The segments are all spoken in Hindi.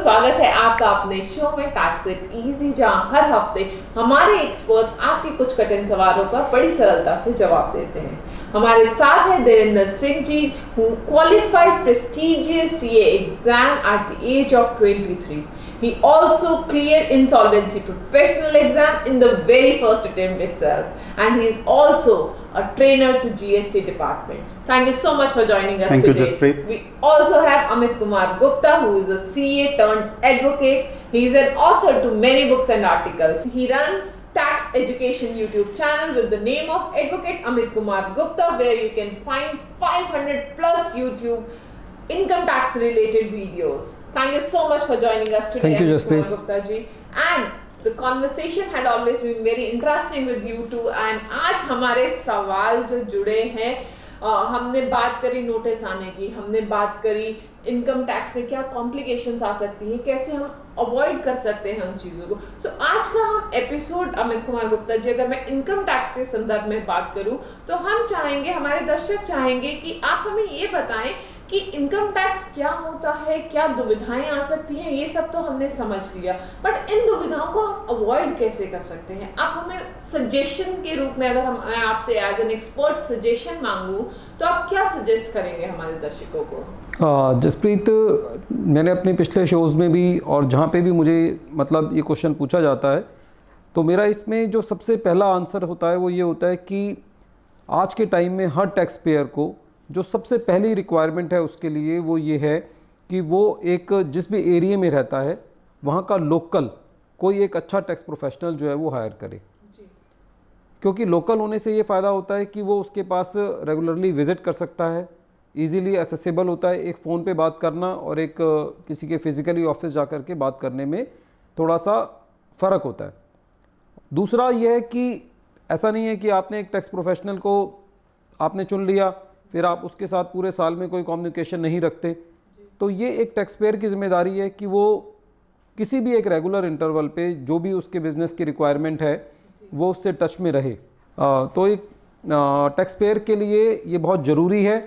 स्वागत है आपका अपने शो में टैक्स इट इजी, जहां हर हफ्ते हमारे एक्सपर्ट्स आपके कुछ कठिन सवालों का बड़ी सरलता से जवाब देते हैं। हमारे साथ है Devendra Singh ji, who qualified prestigious CA exam at the age of 23. He also cleared insolvency professional exam in the very first attempt itself, and he is also a trainer to GST department. Thank you so much for joining us Thank today. you, Jaspreet. We also have Amit Kumar Gupta, who is a CA turned advocate. He is an author to many books and articles. He runs tax education YouTube channel with the name of Advocate Amit Kumar Gupta, where you can find 500 plus YouTube income tax related videos. Thank you so much for joining us today. Thank you, Amit Kumar Jaspreet. Gupta ji. And the conversation had always been very interesting with you two. And आज हमारे सवाल जो जुड़े हैं, हमने बात करी नोटिस आने की, हमने बात करी इनकम टैक्स में क्या कॉम्प्लिकेशंस आ सकती हैं, कैसे हम अवॉइड कर सकते हैं उन चीज़ों को। सो आज का हम एपिसोड, अमित कुमार गुप्ता जी, अगर मैं इनकम टैक्स के संदर्भ में बात करूं तो हम चाहेंगे, हमारे दर्शक चाहेंगे कि आप हमें ये बताएं कि इनकम टैक्स क्या होता है, क्या दुविधाएं आ सकती हैं। ये सब तो हमने समझ लिया, बट इन दुविधाओं को हम अवॉइड कैसे कर सकते हैं। आप हमें सजेशन के रूप में, अगर मैं आपसे एज एन एक्सपर्ट सजेशन मांगूं तो आप क्या सजेस्ट करेंगे हमारे दर्शकों को? जसप्रीत, मैंने अपने पिछले शोज़ में भी और जहाँ पे भी मुझे मतलब ये क्वेश्चन पूछा जाता है, तो मेरा इसमें जो सबसे पहला आंसर होता है वो ये होता है कि आज के टाइम में हर टैक्स पेयर को जो सबसे पहली रिक्वायरमेंट है उसके लिए वो ये है कि वो एक जिस भी एरिया में रहता है वहाँ का लोकल कोई एक अच्छा टैक्स प्रोफेशनल जो है वो हायर करे। क्योंकि लोकल होने से ये फ़ायदा होता है कि वो उसके पास रेगुलरली विज़िट कर सकता है, इजीली एसेसिबल होता है। एक फ़ोन पे बात करना और एक किसी के फिज़िकली ऑफिस जा कर के बात करने में थोड़ा सा फ़र्क होता है। दूसरा ये है कि ऐसा नहीं है कि आपने एक टैक्स प्रोफेशनल को आपने चुन लिया फिर आप उसके साथ पूरे साल में कोई कम्युनिकेशन नहीं रखते। तो ये एक टैक्स पेयर की जिम्मेदारी है कि वो किसी भी एक रेगुलर इंटरवल पे जो भी उसके बिज़नेस की रिक्वायरमेंट है वो उससे टच में रहे। तो एक टैक्स पेयर के लिए ये बहुत ज़रूरी है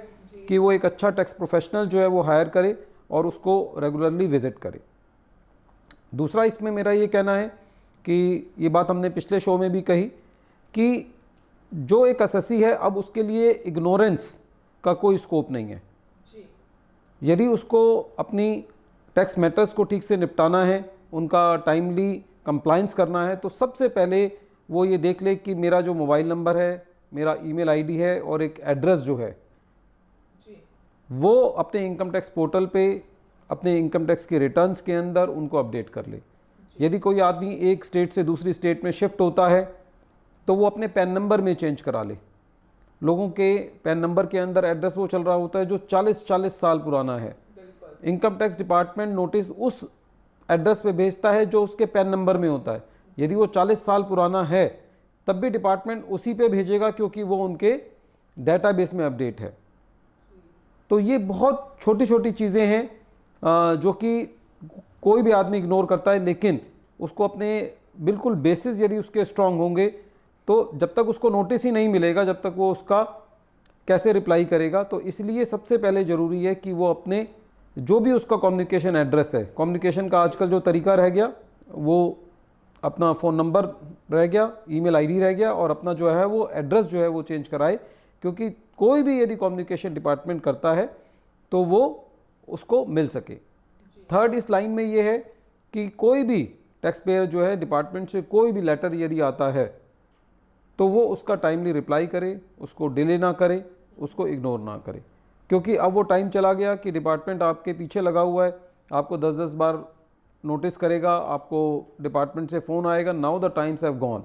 कि वो एक अच्छा टैक्स प्रोफेशनल जो है वो हायर करे और उसको रेगुलरली विज़िट करे। दूसरा इसमें मेरा ये कहना है कि ये बात हमने पिछले शो में भी कही कि जो एक एसएससी है अब उसके लिए इग्नोरेंस का कोई स्कोप नहीं है। यदि उसको अपनी टैक्स मैटर्स को ठीक से निपटाना है, उनका टाइमली कंप्लाइंस करना है, तो सबसे पहले वो ये देख ले कि मेरा जो मोबाइल नंबर है, मेरा ईमेल आईडी है और एक एड्रेस जो है वो अपने इनकम टैक्स पोर्टल पे अपने इनकम टैक्स के रिटर्न्स के अंदर उनको अपडेट कर ले। यदि कोई आदमी एक स्टेट से दूसरी स्टेट में शिफ्ट होता है तो वो अपने पैन नंबर में चेंज करा ले। लोगों के पैन नंबर के अंदर एड्रेस वो चल रहा होता है जो 40-40 साल पुराना है। इनकम टैक्स डिपार्टमेंट नोटिस उस एड्रेस पे भेजता है जो उसके पैन नंबर में होता है। यदि वो 40 साल पुराना है तब भी डिपार्टमेंट उसी पे भेजेगा क्योंकि वो उनके डेटाबेस में अपडेट है। तो ये बहुत छोटी छोटी चीज़ें हैं जो कि कोई भी आदमी इग्नोर करता है, लेकिन उसको अपने बिल्कुल बेसिस यदि उसके स्ट्रांग होंगे तो जब तक उसको नोटिस ही नहीं मिलेगा जब तक वो उसका कैसे रिप्लाई करेगा। तो इसलिए सबसे पहले ज़रूरी है कि वो अपने जो भी उसका कम्युनिकेशन एड्रेस है, कम्युनिकेशन का आजकल जो तरीका रह गया वो अपना फ़ोन नंबर रह गया, ईमेल आईडी रह गया और अपना जो है वो एड्रेस जो है वो चेंज कराए। क्योंकि कोई भी यदि कम्युनिकेशन डिपार्टमेंट करता है तो वो उसको मिल सके। थर्ड इस लाइन में ये है कि कोई भी टैक्स पेयर जो है डिपार्टमेंट से कोई भी लेटर यदि आता है तो वो उसका टाइमली रिप्लाई करे, उसको डिले ना करे, उसको इग्नोर ना करे। क्योंकि अब वो टाइम चला गया कि डिपार्टमेंट आपके पीछे लगा हुआ है, आपको 10-10 बार नोटिस करेगा, आपको डिपार्टमेंट से फ़ोन आएगा, now the times have gone.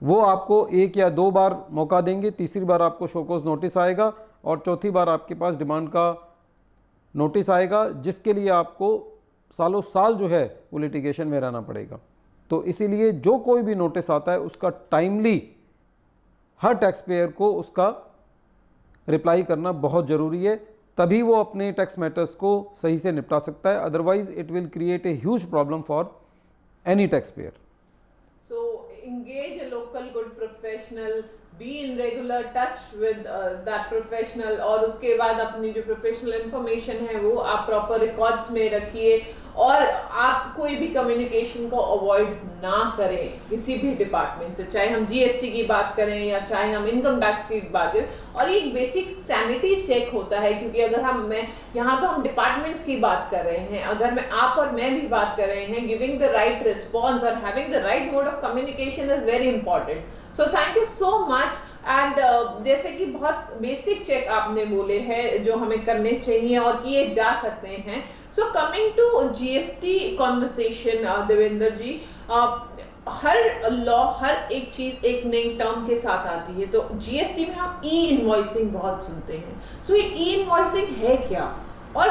वो आपको 1 या 2 बार मौका देंगे, तीसरी बार आपको शोकॉज नोटिस आएगा और चौथी बार आपके पास डिमांड का नोटिस आएगा, जिसके लिए आपको सालों साल जो है वो लिटिगेशन में रहना पड़ेगा। तो इसीलिए जो कोई भी नोटिस आता है उसका टाइमली हर टैक्स पेयर को उसका रिप्लाई करना बहुत ज़रूरी है, तभी वो अपने टैक्स मैटर्स को सही से निपटा सकता है। Otherwise it will create a huge problem for any tax payer. So engage a local good professional, be in regular touch with that professional और उसके बाद अपनी जो प्रोफेशनल इंफॉर्मेशन है वो आप प्रॉपर रिकॉर्ड्स में रखिए और आप कोई भी कम्युनिकेशन को अवॉइड ना करें किसी भी डिपार्टमेंट से, चाहे हम जीएसटी की बात करें या चाहे हम इनकम टैक्स की बात करें। और ये एक बेसिक सैनिटी चेक होता है, क्योंकि अगर मैं यहाँ तो हम डिपार्टमेंट्स की बात कर रहे हैं, अगर आप और मैं भी बात कर रहे हैं, गिविंग द राइट रिस्पॉन्स और having the right mode of communication is very important. So thank you so much. And जैसे कि बहुत बेसिक चेक आपने बोले हैं जो हमें करने चाहिए और किए जा सकते हैं। So coming to GST conversation, Devendra ji, हर लॉ, हर एक चीज एक नई टर्म के साथ आती है। तो जीएसटी में हम ई इनवॉइसिंग बहुत सुनते हैं। सो ये ई इनवॉइसिंग है क्या, और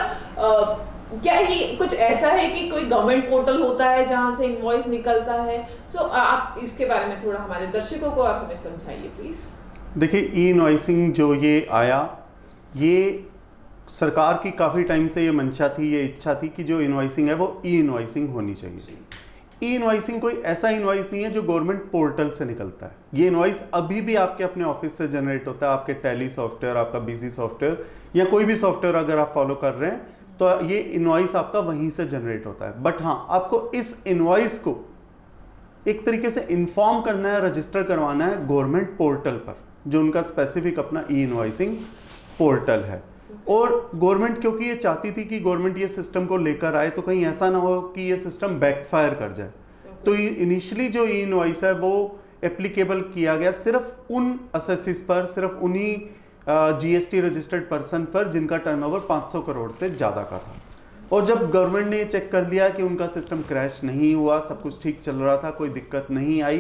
क्या ये कुछ ऐसा है कि कोई गवर्नमेंट पोर्टल होता है जहां से इनवॉइस निकलता है? सो आप इसके बारे में थोड़ा हमारे दर्शकों को आप हमें समझाइए प्लीज। देखिए, ई इनवॉइसिंग जो ये आया, ये सरकार की काफ़ी टाइम से ये मंशा थी, ये इच्छा थी कि जो इनवॉइसिंग है वो ई इनवॉइसिंग होनी चाहिए। ई इनवॉइसिंग कोई ऐसा इनवॉइस नहीं है जो गवर्नमेंट पोर्टल से निकलता है। ये इनवॉइस अभी भी आपके अपने ऑफिस से जनरेट होता है, आपके टैली सॉफ्टवेयर, आपका बीसी सॉफ्टवेयर या कोई भी सॉफ्टवेयर अगर आप फॉलो कर रहे हैं तो ये इनवॉइस आपका वहीं से जनरेट होता है। बट हाँ, आपको इस इनवॉइस को एक तरीके से इन्फॉर्म करना है, रजिस्टर करवाना है गवर्नमेंट पोर्टल पर, जो उनका स्पेसिफिक अपना ई इनवॉइसिंग पोर्टल है। और गवर्नमेंट क्योंकि ये चाहती थी कि गवर्नमेंट ये सिस्टम को लेकर आए, तो कहीं ऐसा ना हो कि ये सिस्टम बैकफायर कर जाए। तो इनिशियली जो ई इनवॉइस है वो एप्लीकेबल किया गया सिर्फ उन असेसिस पर, सिर्फ उन्हीं जीएसटी रजिस्टर्ड पर्सन पर जिनका टर्नओवर 500 करोड़ से ज़्यादा का था। और जब गवर्नमेंट ने ये चेक कर दिया कि उनका सिस्टम क्रैश नहीं हुआ, सब कुछ ठीक चल रहा था, कोई दिक्कत नहीं आई,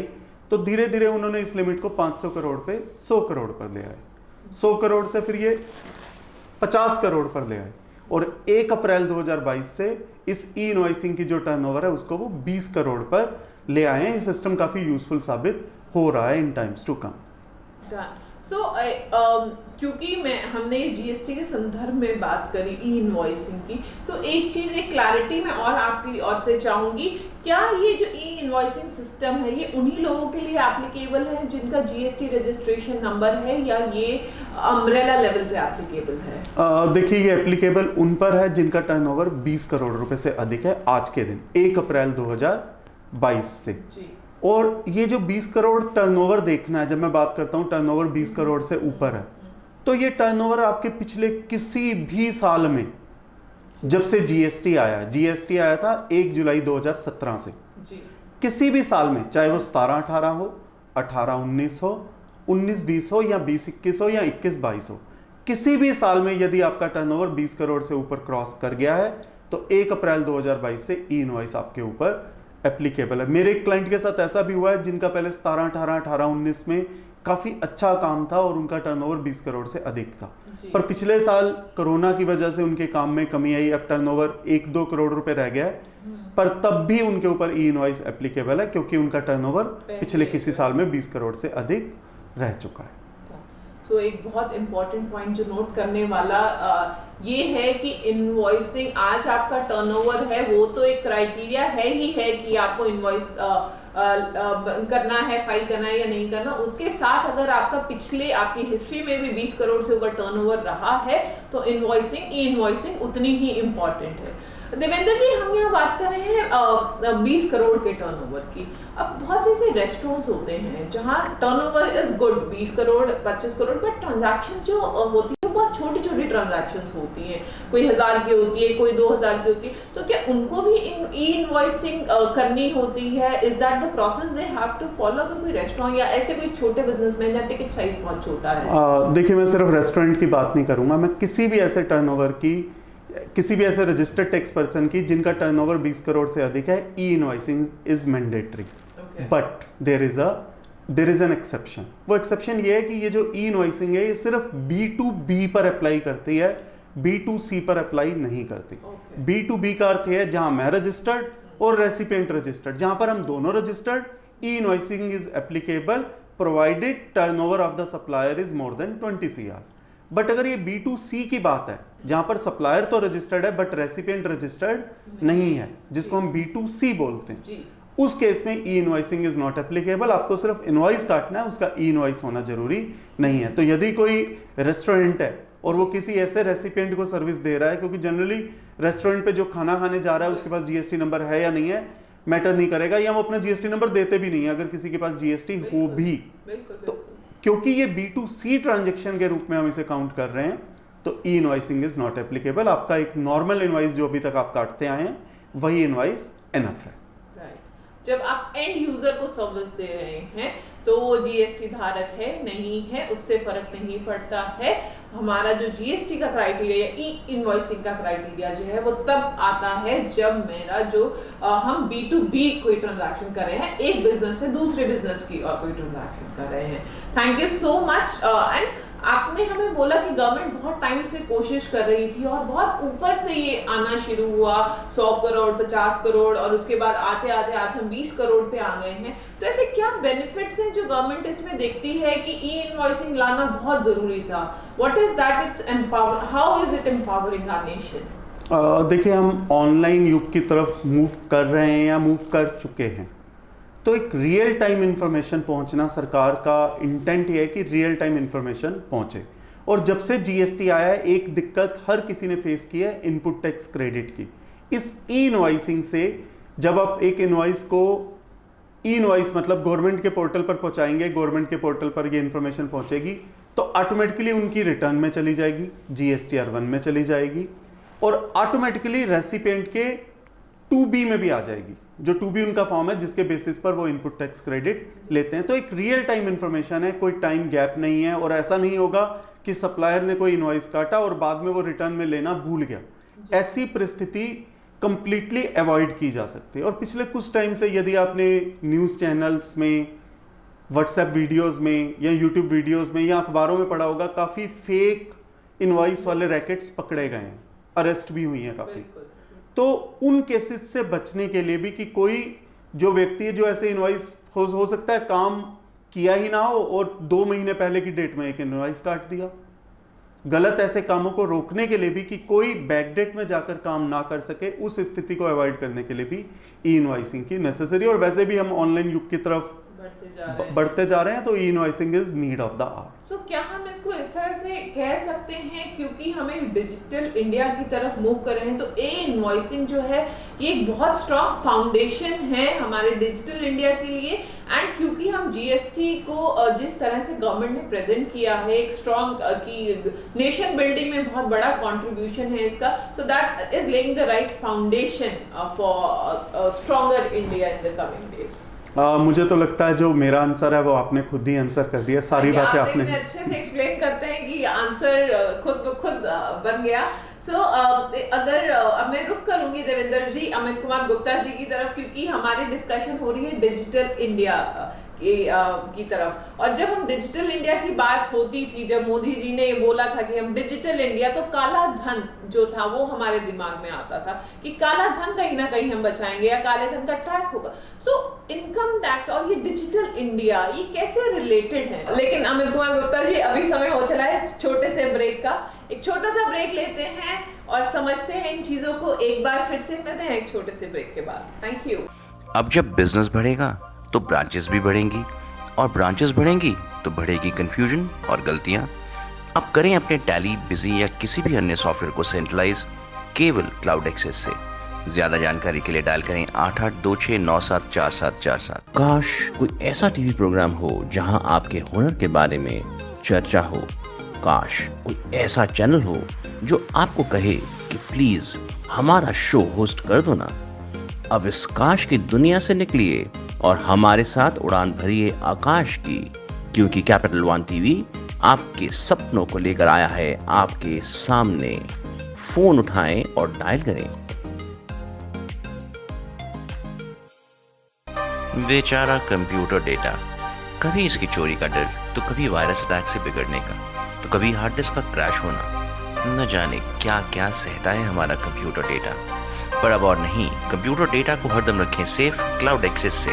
तो धीरे धीरे उन्होंने इस लिमिट को 500 करोड़ पे 100 करोड़ पर ले आए। 100 करोड़ से फिर ये 50 करोड़ पर ले आए, और 1 अप्रैल 2022 से इस ई इनवॉइसिंग की जो टर्नओवर है उसको वो 20 करोड़ पर ले आए हैं। ये सिस्टम काफ़ी यूजफुल साबित हो रहा है इन टाइम्स टू कम। सो क्योंकि हमने जीएसटी के संदर्भ में बात करी ई इनवॉइसिंग की, तो एक चीज, एक क्लैरिटी मैं और आपकी ओर से चाहूंगी, क्या ये जो ई इनवॉइसिंग सिस्टम है ये उन्हीं लोगों के लिए एप्लीकेबल है जिनका जीएसटी रजिस्ट्रेशन नंबर है, या ये अम्ब्रेला लेवल पे एप्लीकेबल है? देखिए, ये एप्लीकेबल उन पर है जिनका टर्नओवर 20 करोड़ रुपए से अधिक है आज के दिन 1 अप्रैल 2022 से जी। और ये जो 20 करोड़ टर्नओवर देखना है, जब मैं बात करता हूँ टर्नओवर 20 करोड़ से ऊपर है, तो ये टर्नओवर आपके पिछले किसी भी साल में, जब से जीएसटी आया था 1 जुलाई 2017 से जी। किसी भी साल में, चाहे वो 17-18 हो, 18-19 हो, 19-20 हो या 20-21 हो या 21-22 हो, किसी भी साल में यदि आपका टर्नओवर 20 करोड़ से ऊपर क्रॉस कर गया है तो 1 अप्रैल 2022 से ई इनवॉइस आपके ऊपर एप्लीकेबल है। मेरे एक क्लाइंट के साथ ऐसा भी हुआ है जिनका पहले 17-18, 18-19 में काफ़ी अच्छा काम था और उनका टर्नओवर 20 करोड़ से अधिक था, पर पिछले साल कोरोना की वजह से उनके काम में कमी आई, अब टर्नओवर 1-2 करोड़ रुपए रह गया है, पर तब भी उनके ऊपर ई इनवॉइस एप्लीकेबल है क्योंकि उनका टर्नओवर पिछले किसी साल में 20 करोड़ से अधिक रह चुका है। सो एक बहुत इंपॉर्टेंट पॉइंट जो नोट करने वाला ये है कि इनवॉइसिंग, आज आपका टर्नओवर है वो तो एक क्राइटेरिया है ही है कि आपको इनवॉइस करना है, फाइल करना है या नहीं करना। उसके साथ अगर आपका पिछले आपकी हिस्ट्री में भी 20 करोड़ से ऊपर टर्नओवर रहा है तो इनवॉइसिंग, ई इनवॉइसिंग उतनी ही इम्पॉर्टेंट है। देवेंद्र जी, हम यहाँ बात कर रहे हैं 20 करोड़ के टर्नओवर की। अब बहुत से ऐसे रेस्टोरेंट्स होते हैं जहाँ turnover is good, 20 crore 25 crore, but transaction जो होती है बहुत छोटी छोटी ट्रांजैक्शंस होती हैं, कोई 1000 की होती है, कोई 2000 की होती है, तो क्या उनको भी ई इनवॉइसिंग करनी होती है? Is that the process they have to follow? अगर कोई रेस्टोरेंट या ऐसे कोई छोटे बिजनेसमैन या टिकट साइज बहुत छोटा है। देखिए, मैं सिर्फ रेस्टोरेंट की बात नहीं करूंगा, मैं किसी भी ऐसे टर्नओवर की, किसी भी ऐसे रजिस्टर्ड टैक्स पर्सन की जिनका टर्नओवर 20 करोड़ से अधिक है, e invoicing is mandatory, but there is an exception. वो एक्सेप्शन ये है कि ये जो ई इनवॉइसिंग है ये सिर्फ B2B पर अप्लाई करती है, B2C पर अप्लाई नहीं करती। B2B का अर्थ है जहां मैं रजिस्टर्ड और रेसिपिएंट रजिस्टर्ड, जहां पर हम दोनों registered, E invoicing is applicable provided turnover of the supplier is more than 20 CR। But अगर ये B2C की बात है जहां पर सप्लायर तो रजिस्टर्ड है बट रेसिपिएंट रजिस्टर्ड नहीं है, जिसको हम B2C बोलते हैं, उस केस में e invoicing is not applicable. आपको सिर्फ इनवॉइस काटना है, उसका ई इनवॉइस होना जरूरी नहीं है। तो यदि कोई रेस्टोरेंट है और वो किसी ऐसे रेसिपिएंट को सर्विस दे रहा है, क्योंकि जनरली रेस्टोरेंट पे जो खाना खाने जा रहा है उसके पास जीएसटी नंबर है या नहीं है मैटर नहीं करेगा, या वो अपना जीएसटी नंबर देते भी नहीं है अगर किसी के पास जीएसटी हो भी। तो क्योंकि ये B2C ट्रांजेक्शन के रूप में हम इसे काउंट कर रहे हैं, तो e invoicing is not applicable. आपका एक नॉर्मल इनवॉइस जो अभी तक आप काटते आए हैं वही इनवॉइस इनफ है। जब आप एंड यूजर को सर्विस दे रहे हैं तो वो जीएसटी धारक है नहीं है उससे फर्क नहीं पड़ता है। हमारा जो जीएसटी का क्राइटेरिया, ई इनवॉइसिंग का क्राइटेरिया जो है वो तब आता है जब मेरा जो हम B2B कोई ट्रांजैक्शन कर रहे हैं, एक बिजनेस से दूसरे बिजनेस की और कोई ट्रांजैक्शन कर रहे हैं। Thank you so much. And आपने हमें बोला कि गवर्नमेंट बहुत टाइम से कोशिश कर रही थी और बहुत ऊपर से ये आना शुरू हुआ, 100 करोड़ 50 करोड़ और उसके बाद आते आते आज हम 20 करोड़ पे आ गए हैं। तो ऐसे क्या बेनिफिट्स हैं जो गवर्नमेंट इसमें देखती है कि ई इनवॉइसिंग लाना बहुत जरूरी था? What is that it's empower, how is it empowering our nation? देखिए, हम ऑनलाइन युग की तरफ मूव कर रहे हैं या मूव कर चुके हैं, तो एक रियल टाइम इंफॉर्मेशन पहुंचना, सरकार का इंटेंट ये है कि रियल टाइम इंफॉर्मेशन पहुंचे। और जब से जीएसटी आया है एक दिक्कत हर किसी ने फेस की है, इनपुट टैक्स क्रेडिट की। इस ई इनवॉइसिंग से जब आप एक इनवॉइस को, ई इनवॉइस मतलब गवर्नमेंट के पोर्टल पर पहुंचाएंगे, गवर्नमेंट के पोर्टल पर ये इन्फॉर्मेशन पहुंचेगी तो ऑटोमेटिकली उनकी रिटर्न में चली जाएगी, जीएसटीआर 1 में चली जाएगी और ऑटोमेटिकली रेसिपिएंट के 2B में भी आ जाएगी, जो 2B उनका फॉर्म है जिसके बेसिस पर वो इनपुट टैक्स क्रेडिट लेते हैं। तो एक रियल टाइम इंफॉर्मेशन है, कोई टाइम गैप नहीं है और ऐसा नहीं होगा कि सप्लायर ने कोई इनवॉइस काटा और बाद में वो रिटर्न में लेना भूल गया। ऐसी परिस्थिति कंप्लीटली अवॉइड की जा सकती है। और पिछले कुछ टाइम से यदि आपने न्यूज़ चैनल्स में, व्हाट्सएप वीडियोस में या यूट्यूब वीडियोस में या अखबारों में पढ़ा होगा, काफ़ी फेक इनवॉइस वाले रैकेट्स पकड़े गए हैं, अरेस्ट भी हुई हैं काफ़ी। तो उन केसेस से बचने के लिए भी कि कोई जो व्यक्ति है जो ऐसे इनवॉइस हो सकता है काम किया ही ना हो और 2 महीने पहले की डेट में एक इनवॉइस काट दिया, गलत ऐसे कामों को रोकने के लिए भी कि कोई बैकडेट में जाकर काम ना कर सके, उस स्थिति को अवॉइड करने के लिए भी ई इनवॉइसिंग की नेसेसरी। और वैसे भी हम ऑनलाइन युग की तरफ बढ़ते जा रहे हैं तो e invoicing is need of the hour. So क्या हम इसको इस तरह से कह सकते हैं, क्योंकि हमें डिजिटल इंडिया की तरफ मूव कर रहे हैं तो ई इनवॉइसिंग जो है ये एक बहुत स्ट्रॉन्ग फाउंडेशन है हमारे डिजिटल इंडिया के लिए। एंड क्योंकि हम जीएसटी को जिस तरह से गवर्नमेंट ने प्रेजेंट किया है एक स्ट्रॉन्ग की नेशन बिल्डिंग में बहुत बड़ा कंट्रीब्यूशन है इसका, so that is laying the right foundation for stronger India in the coming days. मुझे तो लगता है जो मेरा आंसर है वो आपने खुद ही आंसर कर दिया, सारी बातें आपने अच्छे से एक्सप्लेन करते हैं कि आंसर खुद बन गया। सो अगर अब मैं रुक करूंगी देवेंद्र जी, अमित कुमार गुप्ता जी की तरफ, क्योंकि हमारी डिस्कशन हो रही है डिजिटल इंडिया की तरफ। और जब हम डिजिटल इंडिया की बात होती थी, जब मोदी जी ने बोला था कि हम डिजिटल इंडिया, तो काला धन जो था वो हमारे दिमाग में आता था कि काला धन कहीं ना कहीं हम बचाएंगे या काले धन का ट्रैक होगा। सो इनकम टैक्स और ये डिजिटल इंडिया ये कैसे रिलेटेड है? लेकिन अमित कुमार गुप्ता जी अभी समय हो चला है छोटे से ब्रेक का, एक छोटा सा ब्रेक लेते हैं और समझते हैं इन चीजों को एक बार फिर से। करते हैं एक छोटे से ब्रेक के बाद। Thank you. अब जब बिजनेस बढ़ेगा तो ब्रांचेस भी बढ़ेंगी और ब्रांचेस बढ़ेंगी तो बढ़ेगी कंफ्यूजन और गलतियां। अब करें अपने टैली, बिजी या किसी भी अन्य सॉफ्टवेयर को सेंट्रलाइज केवल क्लाउड एक्सेस से। ज्यादा जानकारी के लिए डायल करें 8826974747। काश कोई ऐसा टीवी प्रोग्राम हो जहां आपके हुनर के बारे में चर्चा हो। काश कोई ऐसा चैनल हो जो आपको कहे कि प्लीज हमारा शो होस्ट कर दो ना। अब इस काश की दुनिया से निकलिए और हमारे साथ उड़ान भरिए आकाश की, क्योंकि कैपिटल वन टीवी आपके सपनों को लेकर आया है आपके सामने। फोन उठाएं और डायल करें। बेचारा कंप्यूटर डेटा, कभी इसकी चोरी का डर तो कभी वायरस अटैक से बिगड़ने का, तो कभी हार्ड डिस्क का क्रैश होना। न जाने क्या क्या सहता है हमारा कंप्यूटर डेटा। पर अब और नहीं, कंप्यूटर डेटा को हरदम रखें सेफ क्लाउड एक्सेस से।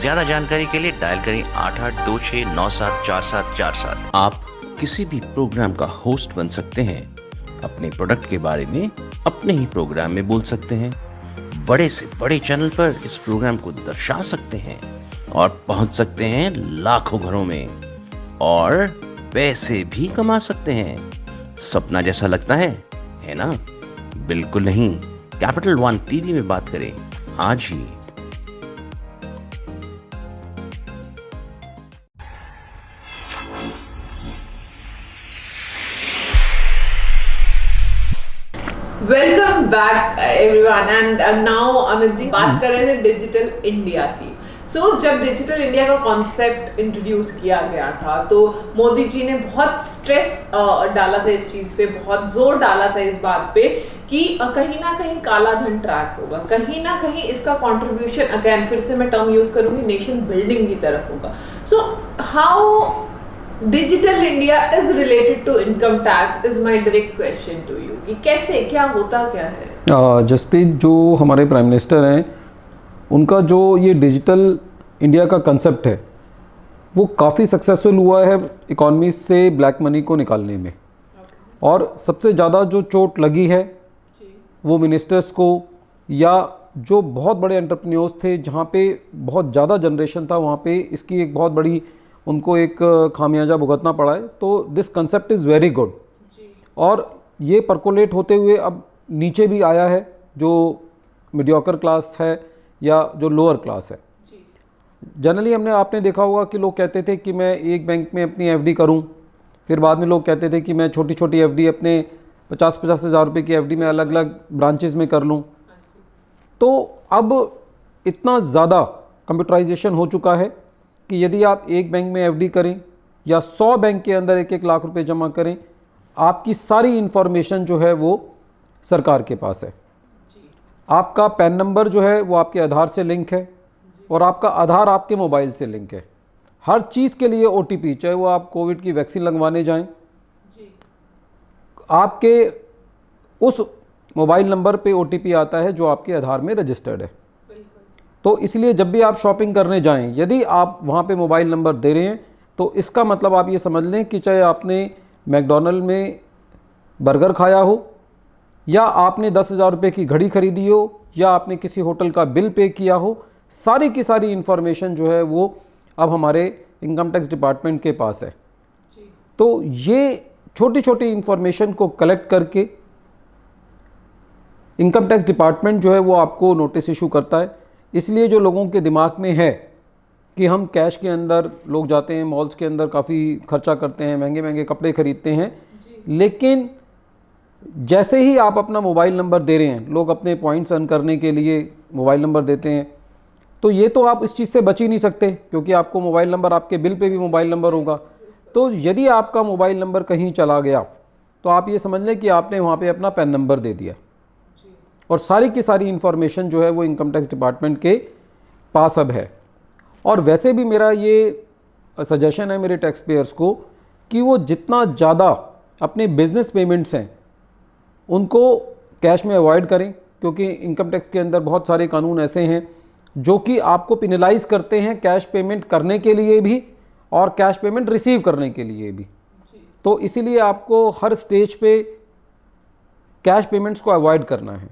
ज्यादा जानकारी के लिए डायल करें 8826974747। आप किसी भी प्रोग्राम का होस्ट बन सकते हैं। अपने प्रोडक्ट के बारे में अपने ही प्रोग्राम में बोल सकते हैं। बड़े से बड़े चैनल पर इस प्रोग्राम को दर्शा सकते हैं और पहुंच सकते हैं लाखों घरों में और पैसे भी कमा सकते हैं। सपना जैसा लगता है ना? बिल्कुल नहीं, कैपिटल वन टीवी में बात करें आज ही। Welcome back everyone and now Amit ji बात कर रहे थे डिजिटल इंडिया की। जब डिजिटल इंडिया का कॉन्सेप्ट इंट्रोड्यूस किया गया था तो मोदी जी ने बहुत स्ट्रेस डाला था इस चीज पे, बहुत जोर डाला था इस बात पे कि कहीं ना कहीं काला धन ट्रैक होगा, कहीं ना कहीं इसका कंट्रीब्यूशन, अगेन फिर से मैं टर्म यूज करूंगी, नेशन बिल्डिंग की तरफ होगा। So how digital India is related to income tax is my direct question to you कि कैसे, क्या होता क्या है? जसप्रीत, जो हमारे प्राइम मिनिस्टर हैं उनका जो ये डिजिटल इंडिया का कंसेप्ट है वो काफ़ी सक्सेसफुल हुआ है इकॉनमी से ब्लैक मनी को निकालने में। और सबसे ज़्यादा जो चोट लगी है वो मिनिस्टर्स को, या जो बहुत बड़े एंटरप्रेन्योर्स थे जहाँ पे बहुत ज़्यादा जनरेशन था, वहाँ पे इसकी एक बहुत बड़ी उनको एक खामियाजा भुगतना पड़ा है। तो this concept is very good और ये परकोलेट होते हुए अब नीचे भी आया है, जो मीडियोकर क्लास है या जो लोअर क्लास है। जनरली आपने देखा होगा कि लोग कहते थे कि मैं एक बैंक में अपनी एफडी करूं, फिर बाद में लोग कहते थे कि मैं छोटी छोटी एफडी अपने 50-50 हज़ार रुपये की एफडी में अलग अलग ब्रांचेस में कर लूं। तो अब इतना ज़्यादा कंप्यूटराइजेशन हो चुका है कि यदि आप एक बैंक में एफडी करें या 100 बैंक के अंदर 1-1 लाख रुपए जमा करें, आपकी सारी इन्फॉर्मेशन जो है वो सरकार के पास है। आपका पैन नंबर जो है वो आपके आधार से लिंक है और आपका आधार आपके मोबाइल से लिंक है। हर चीज़ के लिए ओटीपी, चाहे वो आप कोविड की वैक्सीन लगवाने जाएं, आपके उस मोबाइल नंबर पे ओटीपी आता है जो आपके आधार में रजिस्टर्ड है। तो इसलिए जब भी आप शॉपिंग करने जाएं, यदि आप वहाँ पे मोबाइल नंबर दे रहे हैं तो इसका मतलब आप ये समझ लें कि चाहे आपने मैकडॉनल्ड में बर्गर खाया हो, या आपने 10,000 रुपये की घड़ी खरीदी हो, या आपने किसी होटल का बिल पे किया हो, सारी की सारी इन्फॉर्मेशन जो है वो अब हमारे इनकम टैक्स डिपार्टमेंट के पास है। तो ये छोटी छोटी इन्फॉर्मेशन को कलेक्ट करके इनकम टैक्स डिपार्टमेंट जो है वो आपको नोटिस इशू करता है। इसलिए जो लोगों के दिमाग में है कि हम कैश के अंदर, लोग जाते हैं मॉल्स के अंदर काफ़ी खर्चा करते हैं, महंगे महंगे कपड़े खरीदते हैं, लेकिन जैसे ही आप अपना मोबाइल नंबर दे रहे हैं, लोग अपने पॉइंट्स अर्न करने के लिए मोबाइल नंबर देते हैं, तो ये तो आप इस चीज़ से बच ही नहीं सकते क्योंकि आपको मोबाइल नंबर, आपके बिल पे भी मोबाइल नंबर होगा। तो यदि आपका मोबाइल नंबर कहीं चला गया तो आप ये समझ लें कि आपने वहाँ पे अपना पैन नंबर दे दिया और सारी की सारी इन्फॉर्मेशन जो है वो इनकम टैक्स डिपार्टमेंट के पास अब है। और वैसे भी मेरा ये सजेशन है मेरे टैक्स पेयर्स को कि वो जितना ज़्यादा अपने बिजनेस पेमेंट्स हैं उनको कैश में अवॉइड करें, क्योंकि इनकम टैक्स के अंदर बहुत सारे कानून ऐसे हैं जो कि आपको पिनलाइज करते हैं कैश पेमेंट करने के लिए भी और कैश पेमेंट रिसीव करने के लिए भी। तो इसीलिए आपको हर स्टेज पे कैश पेमेंट्स को अवॉइड करना है।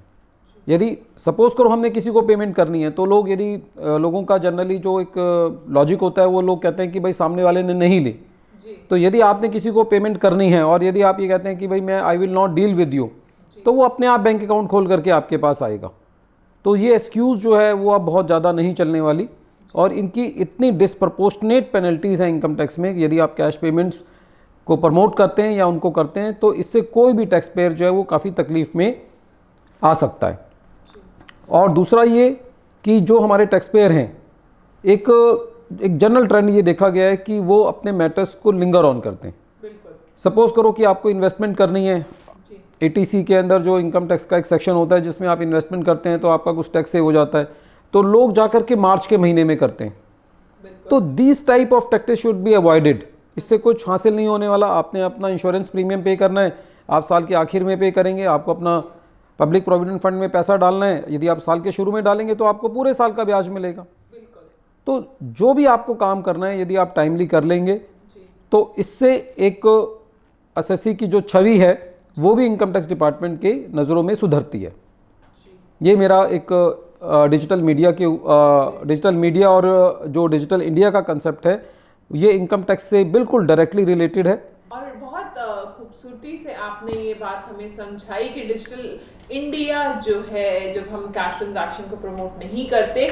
यदि सपोज करो हमने किसी को पेमेंट करनी है तो लोग, यदि लोगों का जनरली जो एक लॉजिक होता है वो लोग कहते हैं कि भाई सामने वाले ने नहीं ली, तो यदि आपने किसी को पेमेंट करनी है और यदि आप ये कहते हैं कि भाई मैं I will not deal with you, तो वो अपने आप बैंक अकाउंट खोल करके आपके पास आएगा। तो ये एक्सक्यूज़ जो है वो अब बहुत ज़्यादा नहीं चलने वाली और इनकी इतनी डिसप्रपोर्शनेट पेनल्टीज़ हैं इनकम टैक्स में। यदि आप कैश पेमेंट्स को प्रमोट करते हैं या उनको करते हैं तो इससे कोई भी टैक्स पेयर जो है वो काफ़ी तकलीफ़ में आ सकता है। और दूसरा ये कि जो हमारे टैक्स पेयर हैं, एक जनरल ट्रेंड ये देखा गया है कि वो अपने मैटर्स को लिंगर ऑन करते हैं। सपोज करो कि आपको इन्वेस्टमेंट करनी है, एटीसी के अंदर जो इनकम टैक्स का एक सेक्शन होता है जिसमें आप इन्वेस्टमेंट करते हैं तो आपका कुछ टैक्स सेव हो जाता है, तो लोग जाकर के मार्च के महीने में करते हैं। तो this type of taxes should be avoided. इससे कुछ हासिल नहीं होने वाला। आपने अपना इंश्योरेंस प्रीमियम पे करना है, आप साल के आखिर में पे करेंगे। आपको अपना पब्लिक प्रोविडेंट फंड में पैसा डालना है, यदि आप साल के शुरू में डालेंगे तो आपको पूरे साल का ब्याज मिलेगा। तो जो भी आपको काम करना है यदि आप टाइमली कर लेंगे तो इससे एक एसएससी की जो छवि है वो भी इनकम टैक्स डिपार्टमेंट के नज़रों में सुधरती है। ये मेरा एक डिजिटल मीडिया और जो डिजिटल इंडिया का कंसेप्ट है ये इनकम टैक्स से बिल्कुल डायरेक्टली रिलेटेड है। और बहुत खूबसूरती से आपने ये बात हमें समझाई कि डिजिटल इंडिया जो है, जब हम कैश ट्रांजैक्शन को प्रमोट नहीं करते,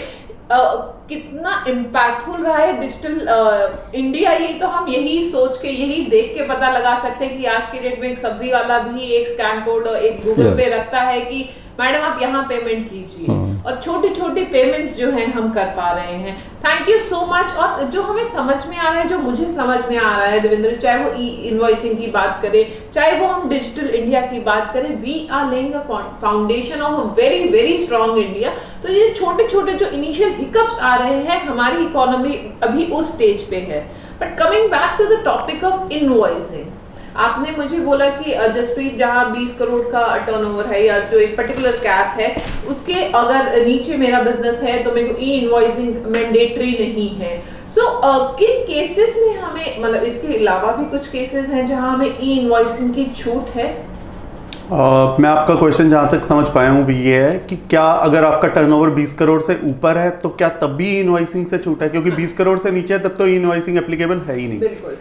कितना इम्पैक्टफुल रहा है डिजिटल इंडिया। ये तो हम यही सोच के, यही देख के पता लगा सकते हैं कि आज के डेट में एक सब्जी वाला भी एक स्कैन कोड और एक गूगल पे रखता है कि मैडम आप यहाँ पेमेंट कीजिए, और छोटी छोटी पेमेंट्स जो हैं हम कर पा रहे हैं। Thank you so much. और जो हमें समझ में आ रहा है, जो मुझे समझ में आ रहा है देवेंद्र, चाहे वो ई इनवॉइसिंग की बात करें, चाहे वो हम डिजिटल इंडिया की बात करें, we are laying a foundation of a very very strong India. तो ये छोटे छोटे जो इनिशियल हिकअप्स आ रहे हैं, हमारी इकोनॉमी अभी उस स्टेज पे है। But coming back to the topic of invoicing, आपने मुझे बोला कि जसप्रीत जहाँ 20 करोड़ का टर्नओवर है या जो एक पर्टिकुलर कैप है, उसके अगर नीचे मेरा बिजनेस है तो मेरे को ई इनवॉइसिंग मैंडेटरी नहीं है। सो किन केसेस में हमें, मतलब इसके अलावा भी कुछ केसेस हैं जहाँ हमें ई इनवॉइसिंग की छूट है? मैं आपका क्वेश्चन जहाँ तक समझ पाया हूँ वो ये है कि क्या अगर आपका टर्नओवर 20 करोड़ से ऊपर है तो क्या तब भी इनवॉइसिंग से छूट है? क्योंकि 20 करोड़ से नीचे है तब तो इनवॉइसिंग एप्लीकेबल है ही नहीं। बिल्कुल।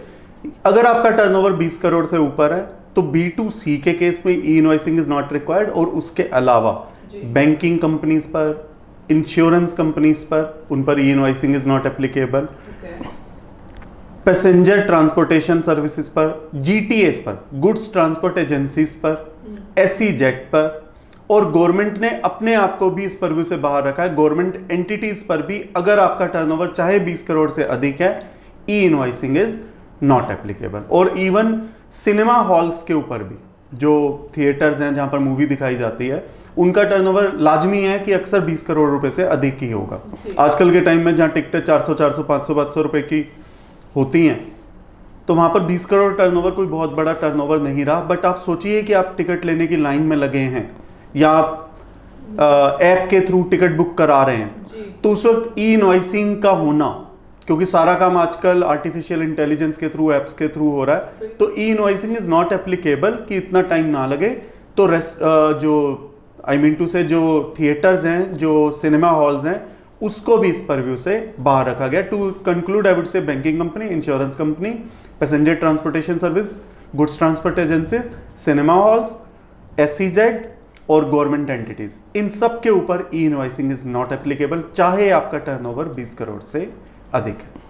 अगर आपका टर्नओवर 20 करोड़ से ऊपर है तो B2C के केस में e invoicing is not required, और उसके अलावा बैंकिंग कंपनीज पर, इंश्योरेंस कंपनीज पर, उन पर e invoicing is not applicable. Passenger transportation services पर, GTAs पर, गुड्स ट्रांसपोर्ट एजेंसीज पर, SEZ पर, और गवर्नमेंट ने अपने आप को भी इस परव्यू से बाहर रखा है। गवर्नमेंट एंटिटीज पर भी अगर आपका टर्नओवर चाहे 20 करोड़ से अधिक है, e invoicing is not applicable. और इवन सिनेमा हॉल्स के ऊपर भी, जो थिएटर्स हैं जहां पर मूवी दिखाई जाती है, उनका टर्नओवर लाजमी है कि अक्सर 20 करोड़ रुपए से अधिक ही होगा। आजकल के टाइम में जहां टिकटें 400, 500, 500 रुपए की होती हैं, तो वहां पर 20 करोड़ टर्नओवर कोई बहुत बड़ा टर्नओवर नहीं रहा। बट आप सोचिए कि आप टिकट लेने की लाइन में लगे हैं या आप ऐप के थ्रू टिकट बुक करा रहे हैं, तो उस वक्त ई इनवॉइसिंग का होना, क्योंकि सारा काम आजकल आर्टिफिशियल इंटेलिजेंस के थ्रू, एप्स के थ्रू हो रहा है, तो e invoicing is not applicable कि इतना टाइम ना लगे। तो जो आई मीन टू से जो थिएटर्स हैं, जो सिनेमा हॉल्स हैं, उसको भी इस परव्यू से बाहर रखा गया। To conclude, I would say banking company, insurance company, passenger transportation service, goods transport agencies, cinema halls, SEZ और गवर्नमेंट एंटिटीज, इन सब के ऊपर e invoicing is not applicable, चाहे आपका टर्नओवर 20 करोड़ से अधिक है।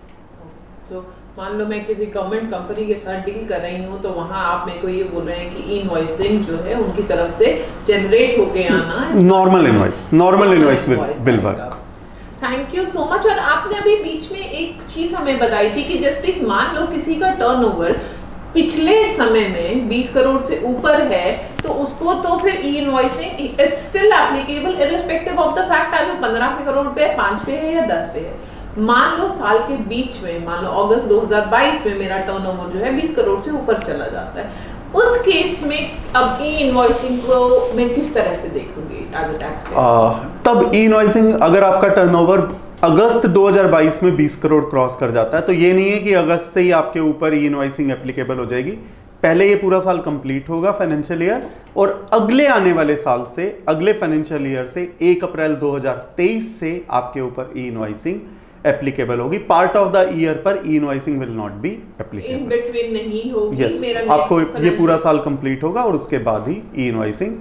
तो मान लो मैं किसी गवर्नमेंट कंपनी के साथ डील कर रही हूँ, तो वहाँ आप मेरे को ये बोल रहे हैं कि इनवॉइसिंग जो है उनकी तरफ से जनरेट होके आना है, normal invoice will work. Thank you so much. और आपने अभी बीच में एक चीज हमें बताई थी कि जसप्रीत, मान लो किसी का टर्नओवर पिछले समय में 20 करोड़ से ऊपर है, तो उसको तो फिर e invoicing it's still applicable irrespective of the fact आज वो 15 करोड़ पे, 5 पे है या 10 पे है। मान लो साल के बीच में, मान लो अगस्त 2022 में मेरा टर्नओवर जो है 20 करोड़ से ऊपर चला जाता है, उस केस में अब ई इनवॉइसिंग को मैं किस तरह से देखूंगी एज अ टैक्स पेयर? तब ई इनवॉइसिंग, अगर आपका टर्नओवर अगस्त 2022 में 20 करोड़ क्रॉस कर जाता है, तो ये नहीं है कि अगस्त से ही आपके ऊपर ई इनवॉइसिंग एप्लीकेबल हो जाएगी। पहले ये पूरा साल कंप्लीट होगा, फाइनेंशियल ईयर, और अगले आने वाले साल से, अगले फाइनेंशियल ईयर से 1 अप्रैल 2023 से आपके ऊपर ई इनवॉइसिंग एप्लीकेबल होगी। पार्ट ऑफ द ईयर पर e invoicing will not be applicable, in between नहीं होगी। यस, आपको ये पूरा साल कंप्लीट होगा और उसके बाद ही ई इनवॉइसिंग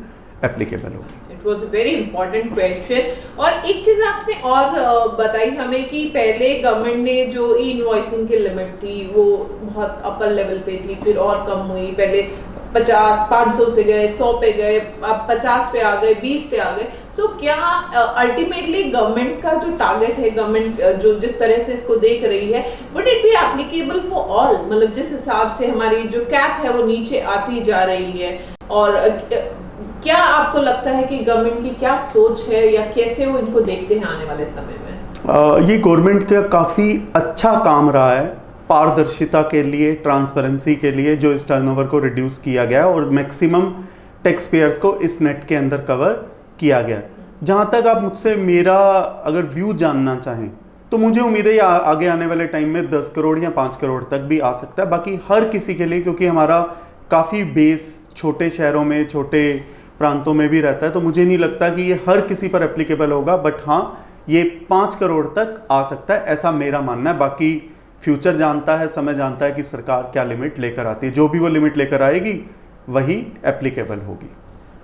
एप्लीकेबल होगी। It was a very important question. और एक चीज आपने और बताई हमें कि पहले गवर्नमेंट ने जो ई इनवॉइसिंग की लिमिट थी वो बहुत अपर लेवल पे थी, फिर और कम हुई, पहले 50, 500 से गए, 100 पे गए, अब 50 पे आ गए, 20 पे आ गए। सो क्या अल्टीमेटली गवर्नमेंट का जो टारगेट है, गवर्नमेंट जो जिस तरह से इसको देख रही है, would it be applicable for all? मतलब जिस हिसाब से हमारी जो कैप है वो नीचे आती जा रही है, और क्या आपको लगता है कि गवर्नमेंट की क्या सोच है या कैसे वो इनको देखते हैं आने वाले समय में? ये गवर्नमेंट का काफ़ी अच्छा काम रहा है पारदर्शिता के लिए, ट्रांसपेरेंसी के लिए, जो इस टर्नओवर को रिड्यूस किया गया और मैक्सिमम टैक्स पेयर्स को इस नेट के अंदर कवर किया गया। जहाँ तक आप मुझसे मेरा अगर व्यू जानना चाहें, तो मुझे उम्मीद है आगे आने वाले टाइम में 10 करोड़ या 5 करोड़ तक भी आ सकता है। बाकी हर किसी के लिए, क्योंकि हमारा काफ़ी बेस छोटे शहरों में, छोटे प्रांतों में भी रहता है, तो मुझे नहीं लगता कि ये हर किसी पर एप्लीकेबल होगा। बट हाँ, ये 5 करोड़ तक आ सकता है, ऐसा मेरा मानना है। बाकी फ्यूचर जानता है, समय जानता है कि सरकार क्या लिमिट लेकर आती है। जो भी वो लिमिट लेकर आएगी, वही एप्लीकेबल होगी।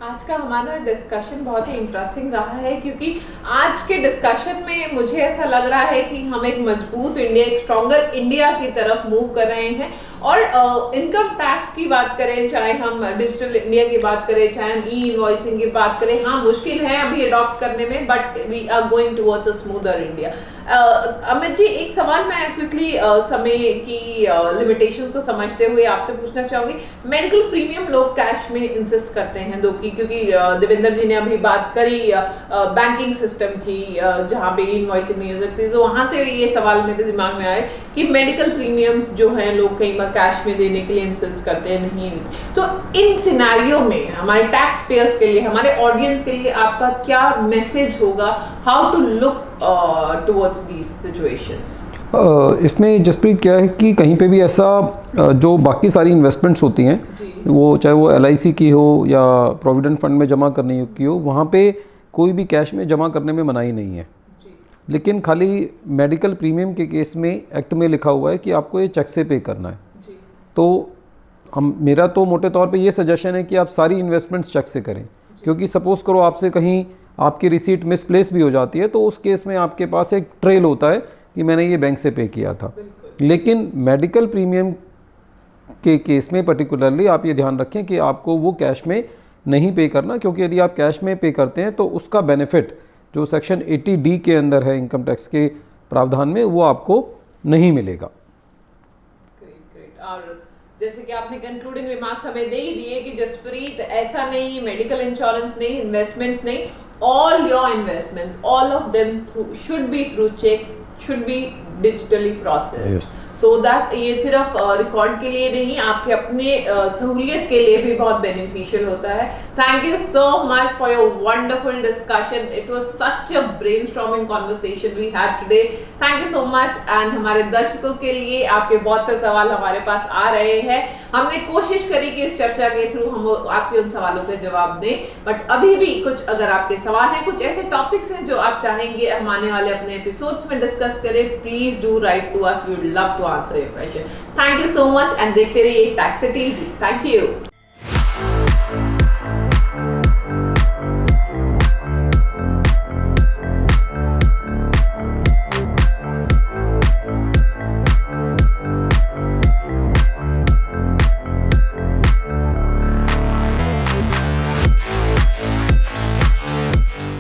आज का हमारा डिस्कशन बहुत ही इंटरेस्टिंग रहा है, क्योंकि आज के डिस्कशन में मुझे ऐसा लग रहा है कि हम एक मजबूत इंडिया, एक स्ट्रॉन्गर इंडिया की तरफ मूव कर रहे हैं। और इनकम टैक्स की बात करें, चाहे हम डिजिटल इंडिया की बात करें, चाहे हम ई इनवॉइसिंग की बात करें, हाँ मुश्किल है अभी अडॉप्ट करने में, but we are going towards a smoother India. Amit ji, एक सवाल मैं क्विकली समय की लिमिटेशंस को समझते हुए आपसे पूछना चाहूंगी। मेडिकल प्रीमियम लोग कैश में इंसिस्ट करते हैं क्योंकि देवेंद्र जी ने अभी बात करी बैंकिंग सिस्टम की, जहाँ पे इनवॉइसिंग नहीं हो सकती, तो वहां से ये सवाल मेरे दिमाग में आए कि मेडिकल प्रीमियम्स जो हैं लोग कई बार कैश में देने के लिए इंसिस्ट करते हैं, नहीं। तो इन सिनेरियो में हमारे टैक्स पेयर्स के लिए, हमारे ऑडियंस के लिए आपका क्या मैसेज होगा, how to look towards these situations? इसमें जसप्रीत क्या है कि कहीं पे भी ऐसा जो बाकी सारी इन्वेस्टमेंट्स होती हैं, वो चाहे वो LIC की हो या प्रोविडेंट फंड में जमा करने की हो, वहाँ पे कोई भी कैश में जमा करने में मनाही नहीं है। लेकिन खाली मेडिकल प्रीमियम के केस में एक्ट में लिखा हुआ है कि आपको ये चेक से पे करना है। तो मेरा तो मोटे तौर पे ये सजेशन है कि आप सारी इन्वेस्टमेंट्स चेक से करें, क्योंकि सपोज़ करो आपसे कहीं आपकी रिसीट मिसप्लेस भी हो जाती है, तो उस केस में आपके पास एक ट्रेल होता है कि मैंने ये बैंक से पे किया था। लेकिन मेडिकल प्रीमियम के केस में पर्टिकुलरली आप ये ध्यान रखें कि आपको वो कैश में नहीं पे करना, क्योंकि यदि आप कैश में पे करते हैं तो उसका बेनिफिट जो सेक्शन 80D के अंदर है इनकम टैक्स के प्रावधान में, वो आपको नहीं मिलेगा। ग्रेट। और जैसे कि आपने कंक्लूडिंग रिमार्क्स हमें दे ही दिए कि जसप्रीत, ऐसा नहीं मेडिकल इंश्योरेंस नहीं, इन्वेस्टमेंट्स नहीं, all your investments, all of them should be through check, should be digitally processed. Yes. So that ये सिर्फ रिकॉर्ड के लिए नहीं, आपके अपने सहूलियत के लिए भी बहुत बेनिफिशियल होता है। Thank you so much for your wonderful discussion. It was such a brainstorming conversation we had today. Thank you so much. And हमारे दर्शकों के लिए आपके बहुत से सवाल हमारे पास आ रहे हैं। हमने कोशिश करी कि इस चर्चा के थ्रू हम आपके उन सवालों के जवाब दें, बट अभी भी कुछ अगर आपके सवाल हैं, कुछ ऐसे टॉपिक्स हैं जो आप चाहेंगे हम आने वाले अपने एपिसोड्स में डिस्कस करें, please do write to us, we would love to answer your question. Thank you so much and देखते रहिए tax it easy. Thank you.